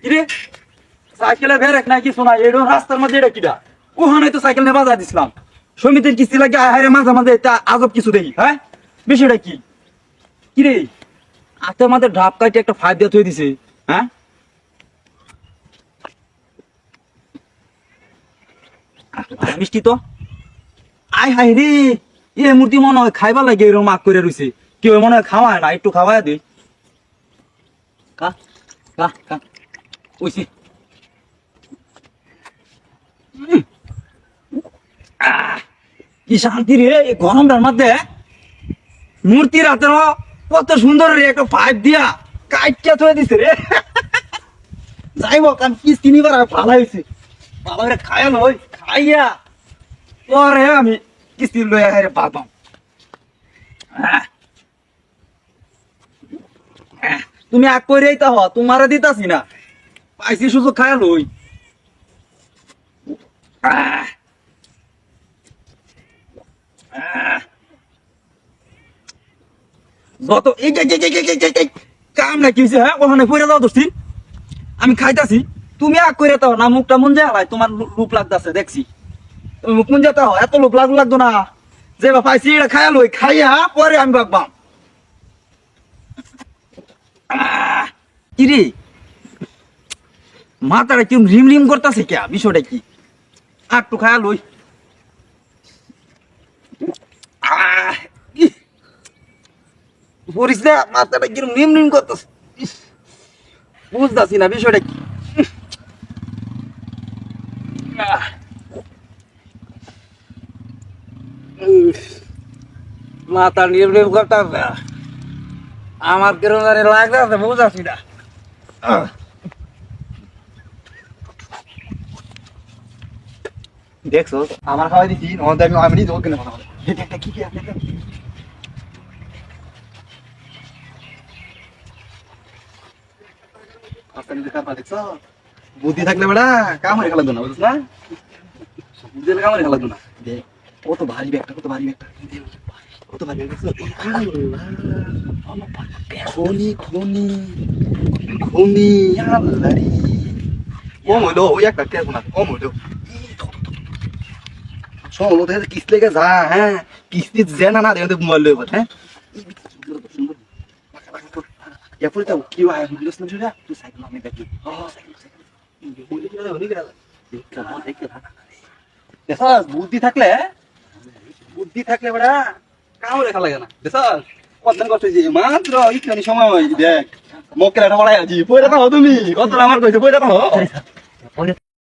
কিরে সাইকেলে বেরেক না কিছু না এরকম রাস্তার মধ্যে এটা কিটা ওখানে তো সাইকেল নিয়ে বাজার দিছিলাম সমিতির কিস্তি লাগে আহারে মাঝে মাঝে এটা আজব কিছু দেখি হ্যাঁ বিষয়টা কি কিরে আতে আমাদের ঢাপ কাটে একটা 5 দিয়ে থই দিছে হ্যাঁ মিষ্টি তো আয় হাই রে এ মূর্তি মনে হয় খাইবার লাগে এরকম আগ করে রইছে কেউ মনে হয় খাওয়ায় না একটু খাওয়ায় দে কা কা কা ওইছি কি শান্তি রে এই গরমটার মধ্যে মূর্তির হাতে কত সুন্দর রে একটা 5 দিয়া কাইটটা থয়ে দিছে রে যাইব কারণ কিস্তি নিবার ভালো হয়েছে ভালো করে খাইয়া লই খাইয়া পরে আমি কিস্তি লই আরে পাতাম তুমি আগ করেই তা হ তোমারে দিতাছি না পাইছি সুযোগ খাইয়া লই যত এই কাম না কি হয়েছে হ্যাঁ ওখানে পড়ে যাও দোস্তি আমি খাইতাছি তুমি আগ করে তাও না মুখটা মন যায় ভাই তোমার রূপ লাগতেছে দেখছি তুমি মুখ মন যেতে এত লোভ লাগতো না যে পাইছি এটা খাইয়া লই খাইয়া পরে আমি বাগবাম কিরে মাথাটা কি রিম রিম করতেছে কে বিষয়টা কি একটু খাইয়া লই পরিস না মাথাটা কিরম রিম রিম করতেছে বুঝতেছি না বিষয়টা কি মাথা রিম রিম করতেছে আমার কিরম জানি লাগতেছে বুঝতেছি না দেখছো আমার খাওয়াই দিচ্ছি আমি নিজে ওকে কি বুদ্ধি থাকলে বেড়া কামারে খেলা না বুঝছ না বুদ্ধি কামারে খেলা না দেখ কত ভারী ব্যাগটা কত ভারী ব্যাগটা কত ভারী খনি খনি খনি আল্লাহরি কম হইলো ওই একটা টেক না কম হইলো শোন ওদের কিস্তি লেগে যা হ্যাঁ কিস্তি যে না দেখতে মোবাইল লইব হ্যাঁ এরপরে তো কি হয় বুঝছ না সেটা তুই সাইকেল আমি দেখি বুদ্ধি থাকলে বেড়া কাউ রেখা লাগে না দেখ কতদিন কষ্ট হয়েছে মাত্র একটুখানি সময় দেখ মক্কেল একটা বড়াই আছি পয়সা পাও তুমি কত আমার কইছে পয়সা পাও